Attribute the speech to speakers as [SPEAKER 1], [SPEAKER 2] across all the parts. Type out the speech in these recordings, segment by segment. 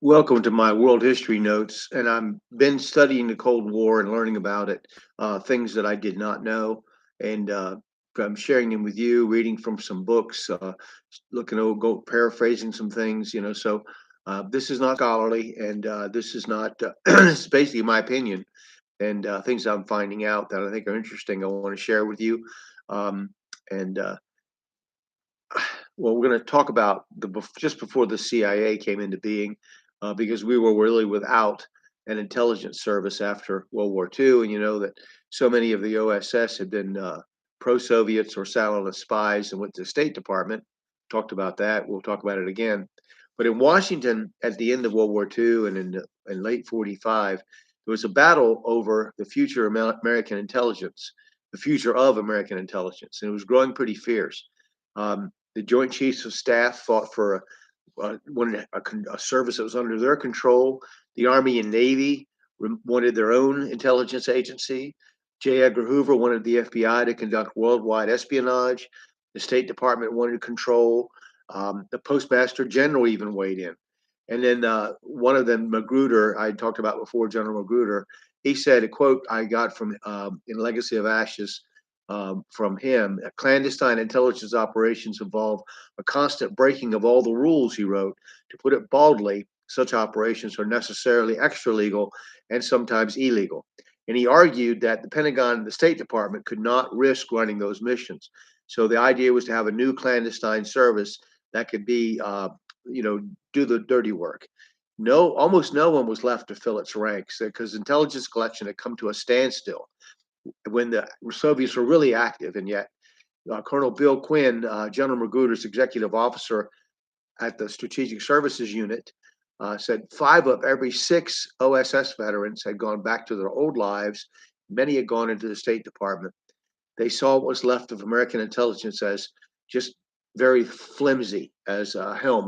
[SPEAKER 1] Welcome to my world history notes, and I've been studying the Cold War and learning about it, things that I did not know, and I'm sharing them with you, reading from some books, looking over, go paraphrasing some things, So this is not scholarly, and this is not. It's basically my opinion and things I'm finding out that I think are interesting. I want to share with you, um, and well, we're going to talk about just before the CIA came into being, because we were really without an intelligence service after World War II, and you know that so many of the OSS had been pro-Soviets or Stalinist spies and went to the State Department. Talked about that. We'll talk about it again. But in Washington, at the end of World War II and in late '45, there was a battle over the future of American intelligence, the future of American intelligence, and it was growing pretty fierce. The Joint Chiefs of Staff fought for a service that was under their control. The Army and Navy wanted their own intelligence agency. J. Edgar Hoover wanted the FBI to conduct worldwide espionage. The State Department wanted control. The Postmaster General even weighed in. And then one of them, Magruder, I talked about before, General Magruder, he said, a quote I got from in Legacy of Ashes from him. Clandestine intelligence operations involve a constant breaking of all the rules, he wrote. To put it baldly, such operations are necessarily extra legal and sometimes illegal. And he argued that the Pentagon and the State Department could not risk running those missions. So the idea was to have a new clandestine service that could be, do the dirty work. No, almost no one was left to fill its ranks because intelligence collection had come to a standstill when the Soviets were really active, and yet Colonel Bill Quinn, General Magruder's executive officer at the Strategic Services Unit, said 5 of every 6 OSS veterans had gone back to their old lives. Many had gone into the State Department. They saw what was left of American intelligence as just very flimsy, as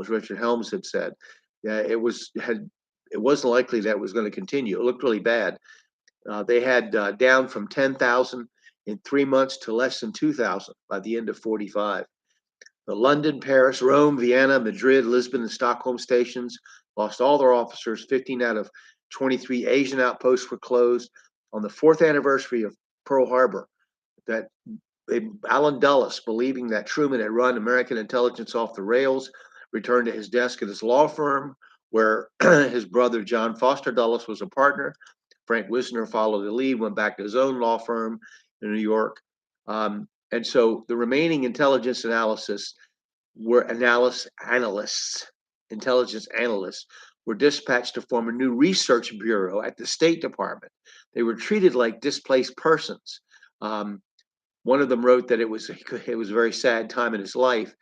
[SPEAKER 1] Richard Helms had said. It wasn't likely that it was going to continue. It looked really bad. They had down from 10,000 in 3 months to less than 2,000 by the end of '45. The London, Paris, Rome, Vienna, Madrid, Lisbon, and Stockholm stations lost all their officers. 15 out of 23 Asian outposts were closed. On the fourth anniversary of Pearl Harbor, that Allen Dulles, believing that Truman had run American intelligence off the rails, returned to his desk at his law firm, where his brother John Foster Dulles was a partner. Frank Wisner followed the lead, went back to his own law firm in New York. And so the remaining intelligence analysts were intelligence analysts were dispatched to form a new research bureau at the State Department. They were treated like displaced persons. Um, One of them wrote that it was a very sad time in his life.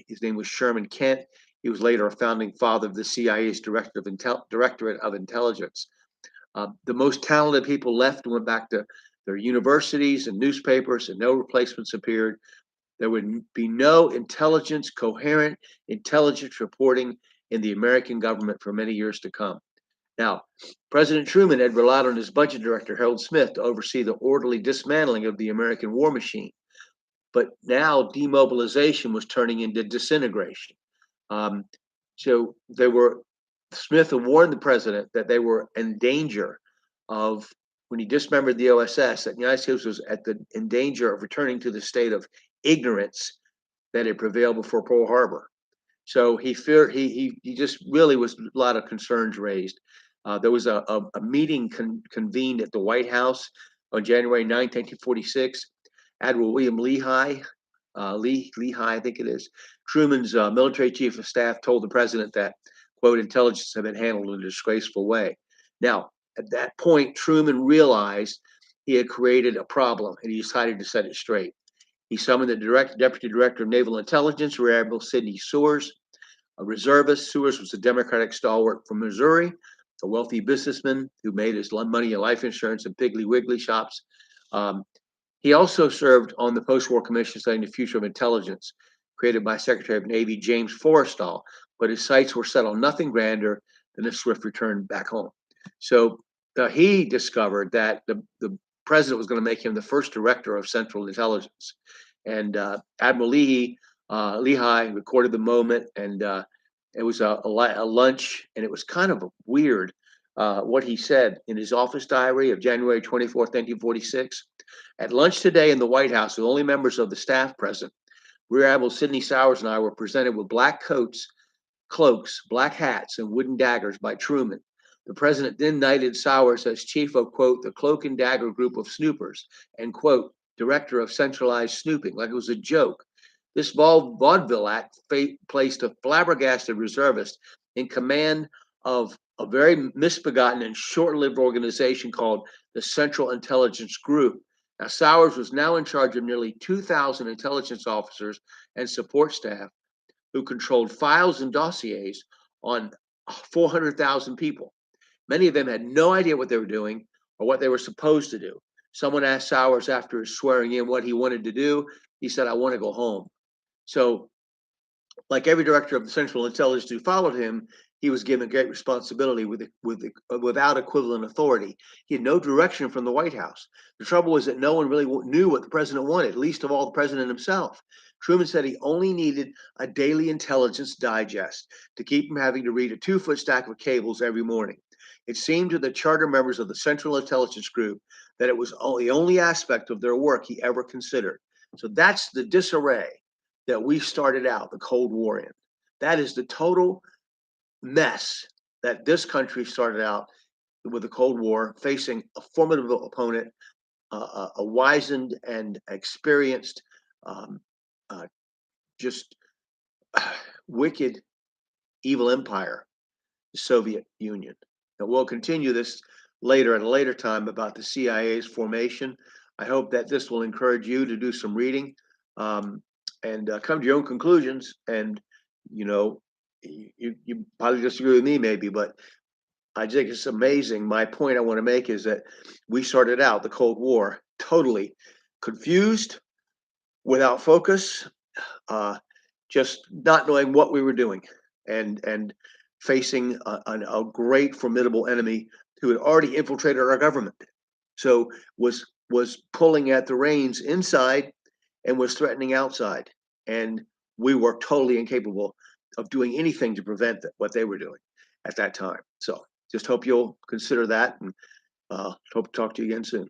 [SPEAKER 1] His name was Sherman Kent. He was later a founding father of the CIA's Directorate of Intelligence. The most talented people left and went back to their universities and newspapers, and no replacements appeared. There would be no coherent intelligence reporting in the American government for many years to come. Now, President Truman had relied on his budget director, Harold Smith, to oversee the orderly dismantling of the American war machine. But now demobilization was turning into disintegration. Um, so they were Smith had warned the president that they were in danger of, when he dismembered the OSS, that the United States was in danger of returning to the state of ignorance that had prevailed before Pearl Harbor. So he feared he just really was a lot of concerns raised. There was a meeting convened at the White House on January 9th, 1946. Admiral William Lehigh, Lehigh, I think it is, Truman's military chief of staff, told the president that, quote, intelligence had been handled in a disgraceful way. Now, at that point, Truman realized he had created a problem and he decided to set it straight. He summoned the deputy director of naval intelligence, Rear Admiral Sidney Sewers, a reservist. Sewers was a Democratic stalwart from Missouri, a wealthy businessman who made his money in life insurance and Piggly Wiggly shops. Um, he also served on the post-war commission studying the future of intelligence, created by Secretary of Navy James Forrestal, but his sights were set on nothing grander than a swift return back home. So he discovered that the president was going to make him the first director of Central Intelligence. And Admiral Lehigh recorded the moment, and It was a lunch, and it was kind of weird what he said in his office diary of January 24th, 1946. At lunch today in the White House, with only members of the staff present, Rear Admiral Sidney Sowers and I were presented with black coats, cloaks, black hats, and wooden daggers by Truman. The president then knighted Sowers as chief of, quote, the Cloak and Dagger Group of Snoopers, and, quote, director of centralized snooping, like it was a joke. This vaudeville act placed a flabbergasted reservist in command of a very misbegotten and short-lived organization called the Central Intelligence Group. Now, Sowers was now in charge of nearly 2,000 intelligence officers and support staff who controlled files and dossiers on 400,000 people. Many of them had no idea what they were doing or what they were supposed to do. Someone asked Sowers after his swearing in what he wanted to do. He said, I want to go home. So, like every director of the Central Intelligence who followed him, he was given great responsibility without equivalent authority. He had no direction from the White House. The trouble was that no one really knew what the president wanted, least of all the president himself. Truman said he only needed a daily intelligence digest to keep him having to read a 2-foot stack of cables every morning. It seemed to the charter members of the Central Intelligence Group that it was the only aspect of their work he ever considered. So that's the disarray that we started out the Cold War in. That is the total mess that this country started out with the Cold War, facing a formidable opponent, a wizened and experienced, just wicked, evil empire, the Soviet Union. And we'll continue this later at a later time about the CIA's formation. I hope that this will encourage you to do some reading and come to your own conclusions. And you probably disagree with me, maybe, but I think it's amazing. My point I want to make is that we started out the Cold War totally confused, without focus, just not knowing what we were doing, and facing a great formidable enemy who had already infiltrated our government. So was pulling at the reins inside and was threatening outside, and we were totally incapable of doing anything to prevent what they were doing at that time. So just hope you'll consider that, and hope to talk to you again soon.